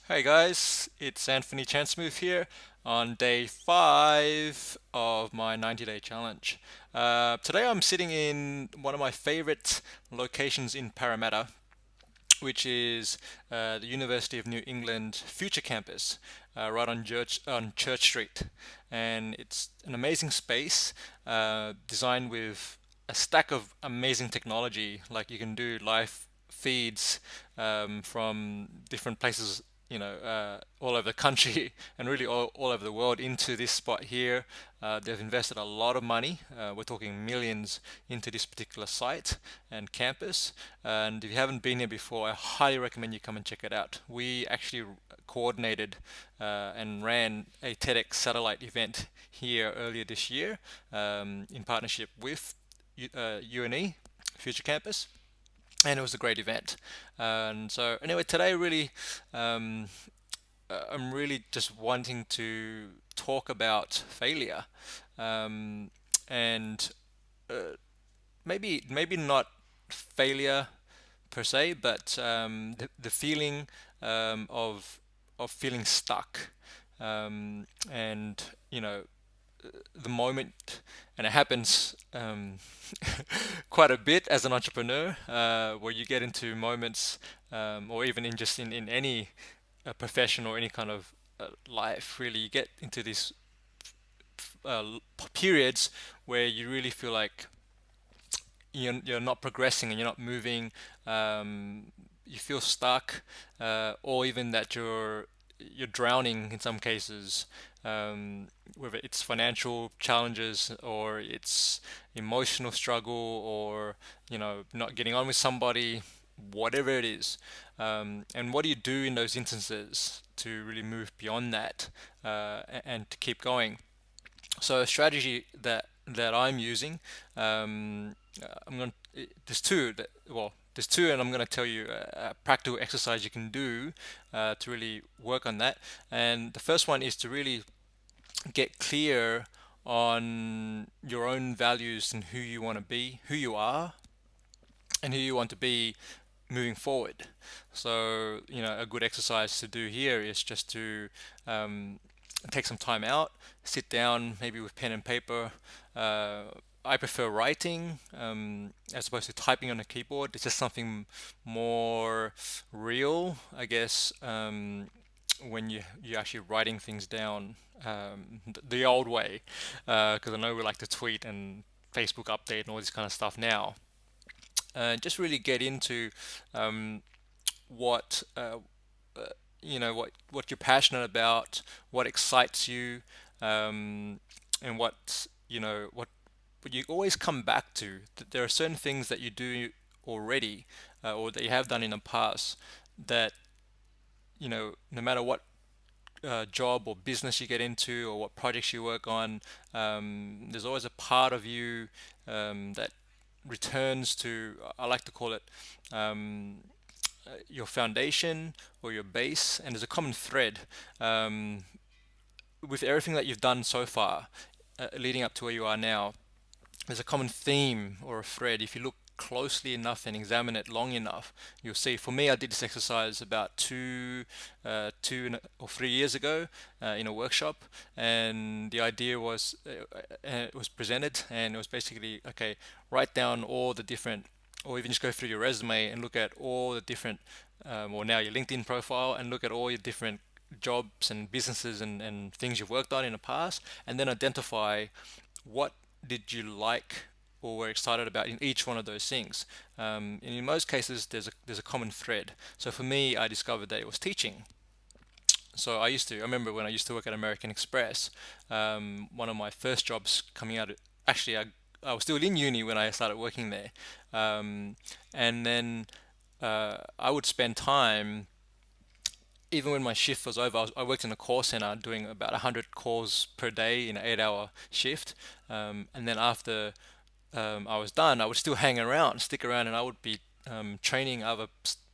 Hey guys, it's Anthony Chansmooth here on day 5 of my 90-day challenge. Today I'm sitting in one of my favorite locations in Parramatta, which is the University of New England Future Campus, right on Church Street. And it's an amazing space designed with a stack of amazing technology. Like you can do live feeds from different places, all over the country and really all over the world into this spot here. They've invested a lot of money. We're talking millions into this particular site and campus. And if you haven't been here before, I highly recommend you come and check it out. We actually coordinated and ran a TEDx satellite event here earlier this year in partnership with UNE, Future Campus, and it was a great event. And so, anyway, today really, um, I'm really just wanting to talk about failure, um, and maybe not failure per se, but the feeling of feeling stuck, and the moment, and it happens quite a bit as an entrepreneur, where you get into moments, or even in any profession or any kind of life, really, you get into these periods where you really feel like you're not progressing and you're not moving. You feel stuck, or even that you're drowning in some cases, whether it's financial challenges or it's emotional struggle or not getting on with somebody, whatever it is. And what do you do in those instances to really move beyond that, and to keep going? So a strategy that I'm using, I'm going. There's two that well, there's two, and I'm going to tell you a practical exercise you can do to really work on that. And the first one is to really get clear on your own values and who you want to be, who you are, and who you want to be moving forward. So, a good exercise to do here is just to take some time out, sit down, maybe with pen and paper. I prefer writing as opposed to typing on a keyboard. It's just something more real, I guess, when you're actually writing things down the old way. Because I know we like to tweet and Facebook update and all this kind of stuff now. Just really get into um, what what you're passionate about, what excites you, and what you always come back to. That there are certain things that you do already, or that you have done in the past, that no matter what job or business you get into or what projects you work on, there's always a part of you that returns to, I like to call it, your foundation or your base, and there's a common thread um, with everything that you've done so far, leading up to where you are now. There's a common theme or a thread. If you look closely enough and examine it long enough, you'll see. For me, I did this exercise about 2 or 3 years ago in a workshop, and the idea was, it was presented, and it was basically, okay, write down all the different, or even just go through your resume and look at all the different, or now your LinkedIn profile, and look at all your different jobs and businesses and things you've worked on in the past, and then identify what did you like or were excited about in each one of those things. And in most cases, there's a common thread. So for me, I discovered that it was teaching. So I remember when I used to work at American Express, one of my first jobs coming out, actually, I was still in uni when I started working there. And then I would spend time, even when my shift was over, I worked in a call center doing about 100 calls per day in an 8-hour shift. And then after I was done, I would still hang around, stick around, and I would be training other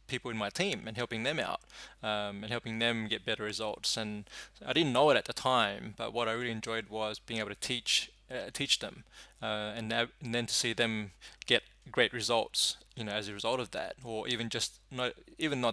people in my team and helping them out, and helping them get better results. And I didn't know it at the time, but what I really enjoyed was being able to teach them, and then to see them get great results as a result of that, or even just not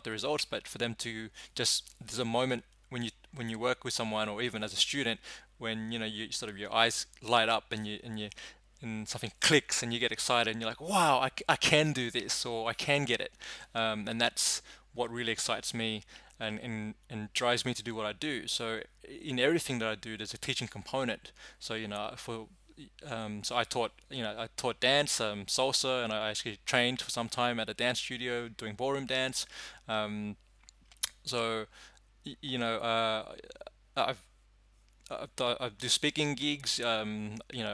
the results, but for them to just, there's a moment when you work with someone, or even as a student, when you sort of, your eyes light up, and something clicks and you get excited and you're like, wow, I can do this, or I can get it. And that's what really excites me, and drives me to do what I do. So in everything that I do, there's a teaching component. So so I taught dance, salsa, and I actually trained for some time at a dance studio doing ballroom dance. Um, so I've I do speaking gigs. I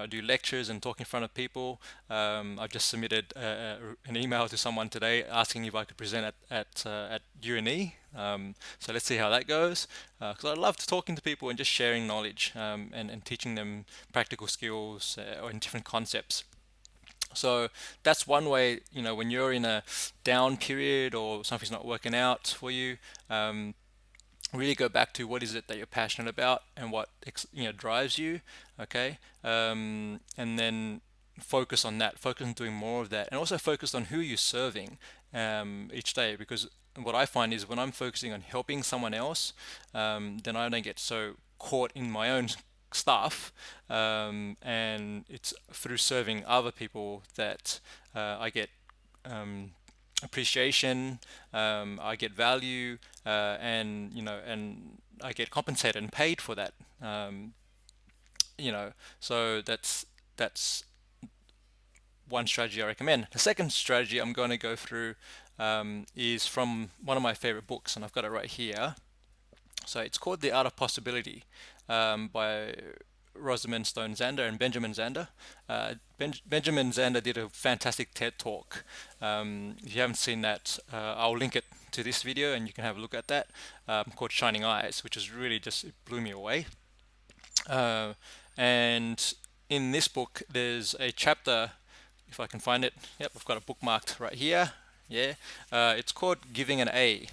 do lectures and talk in front of people. I've just submitted an email to someone today asking if I could present at UNE. So let's see how that goes. Because I love talking to people and just sharing knowledge, and teaching them practical skills, or in different concepts. So that's one way, when you're in a down period or something's not working out for you, really go back to what is it that you're passionate about and what drives you. Okay. And then focus on that, focus on doing more of that, and also focus on who you're serving each day. Because what I find is when I'm focusing on helping someone else, then I don't get so caught in my own stuff, and it's through serving other people that I get appreciation, I get value, and I get compensated and paid for that. Um, so that's one strategy I recommend. The second strategy I'm going to go through is from one of my favorite books, and I've got it right here. So it's called The Art of Possibility, by Rosamund Stone Zander and Benjamin Zander. Benjamin Zander did a fantastic TED talk. If you haven't seen that, I'll link it to this video and you can have a look at that, called Shining Eyes, which is really just, it blew me away. Uh, and in this book, there's a chapter, if I can find it. Yep, I've got it bookmarked right here. Yeah, it's called Giving an A.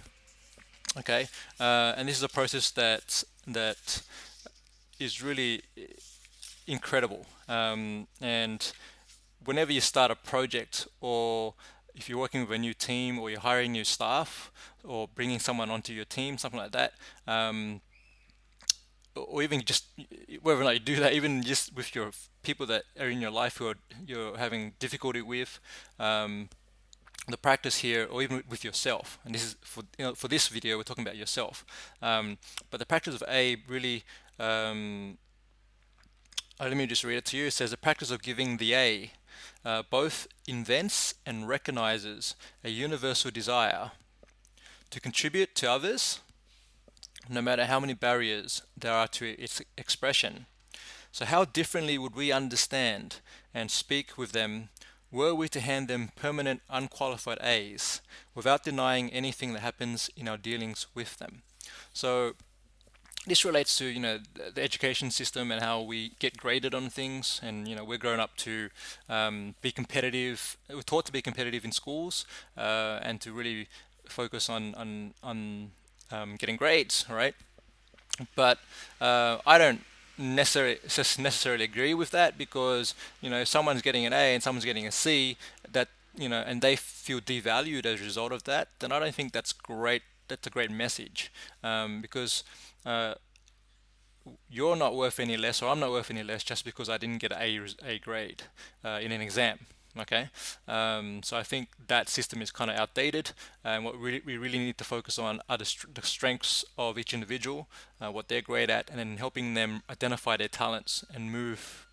Okay, and this is a process that is really incredible. And whenever you start a project, or if you're working with a new team, or you're hiring new staff, or bringing someone onto your team, something like that, or even just whether or not you do that, even just with your people that are in your life who you're having difficulty with, the practice here, or even with yourself, and this is for this video we're talking about yourself, but the practice of A really, let me just read it to you. It says the practice of giving the A both invents and recognizes a universal desire to contribute to others, no matter how many barriers there are to its expression. So how differently would we understand and speak with them were we to hand them permanent unqualified A's without denying anything that happens in our dealings with them? So this relates to the education system and how we get graded on things, and we're grown up to be competitive. We're taught to be competitive in schools, and to really focus on getting grades, right? But I don't necessarily agree with that, because if someone's getting an A and someone's getting a C, that and they feel devalued as a result of that, then I don't think that's great. That's a great message, because uh, you're not worth any less, or I'm not worth any less, just because I didn't get a grade in an exam. Okay, so I think that system is kind of outdated, and what we really need to focus on are the strengths of each individual, what they're great at, and then helping them identify their talents and move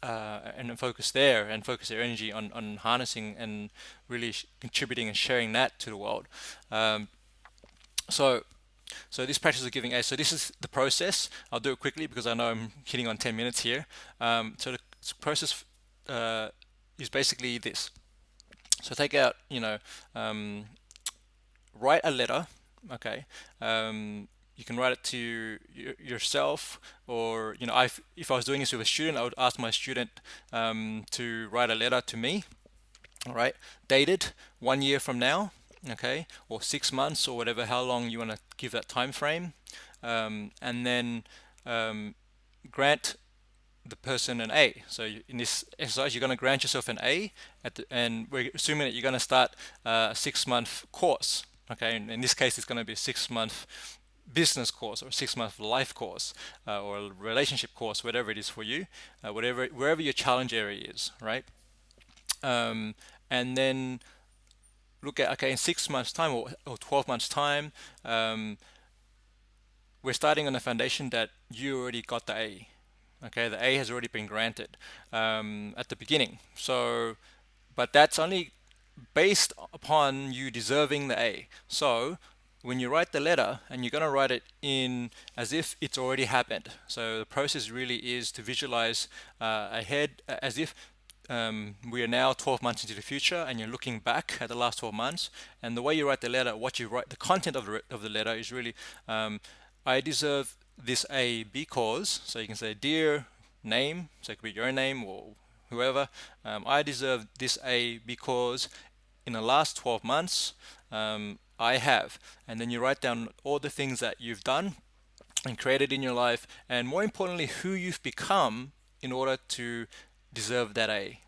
and focus there, and focus their energy on harnessing and really contributing and sharing that to the world. Um, so so this practice of giving A, so this is the process. I'll do it quickly because I know I'm hitting on 10 minutes here. So the process is basically this. So take out, write a letter, okay? You can write it to yourself, or, if I was doing this with a student, I would ask my student to write a letter to me, all right, dated 1 year from now, okay, or 6 months, or whatever, how long you want to give that time frame, and then grant the person an A. So in this exercise, you're going to grant yourself an A, and we're assuming that you're going to start a 6-month course. Okay, in this case, it's going to be a 6-month business course or a 6-month life course or a relationship course, whatever it is for you, wherever your challenge area is, right? Um, and then look at, okay, in 6 months time or 12 months time, we're starting on the foundation that you already got the A. Okay, the A has already been granted at the beginning. So, but that's only based upon you deserving the A. So when you write the letter, and you're going to write it in as if it's already happened. So the process really is to visualize ahead as if we are now 12 months into the future, and you're looking back at the last 12 months. And the way you write the letter, what you write, the content of the letter is really, I deserve this A because, so you can say, dear name, so it could be your name or whoever, I deserve this A because in the last 12 months, I have. And then you write down all the things that you've done and created in your life, and more importantly, who you've become in order to deserve that A.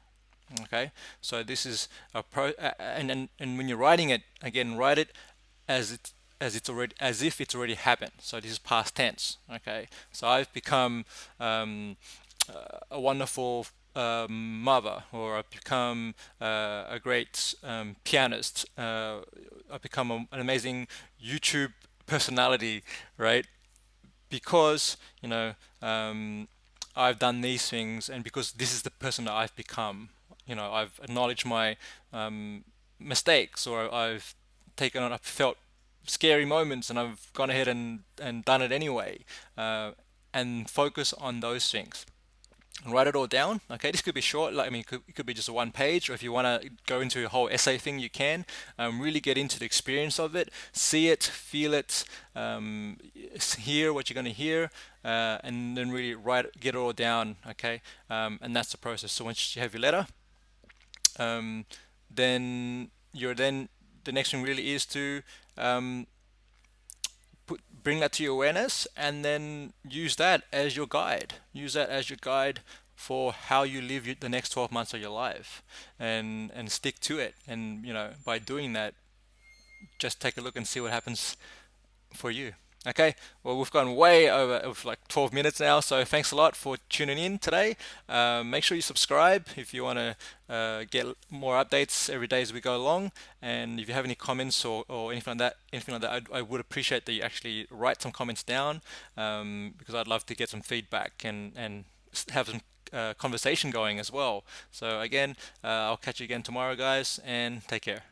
Okay, so this is a and when you're writing it again, write it as it's already, as if it's already happened. So this is past tense. Okay, so I've become a wonderful mother, or I've become a great pianist. I've become an amazing YouTube personality, right? Because I've done these things, and because this is the person that I've become. I've acknowledged my mistakes, or I've taken on, I've felt scary moments, and I've gone ahead and done it anyway, and focus on those things and write it all down. Okay, this could be short, like, I mean, it could be just a 1 page, or if you want to go into a whole essay thing, you can really get into the experience of it, see it, feel it, hear what you're going to hear, and then really get it all down. Okay, and that's the process. So once you have your letter, then the next thing really is to bring that to your awareness, and then use that as your guide. Use that as your guide for how you live the next 12 months of your life, and stick to it. And by doing that, just take a look and see what happens for you. Okay, well, we've gone way over of like 12 minutes now, so thanks a lot for tuning in today. Make sure you subscribe if you want to get more updates every day as we go along. And if you have any comments or anything like that, I would appreciate that you actually write some comments down, because I'd love to get some feedback and have some conversation going as well. So again, I'll catch you again tomorrow, guys, and take care.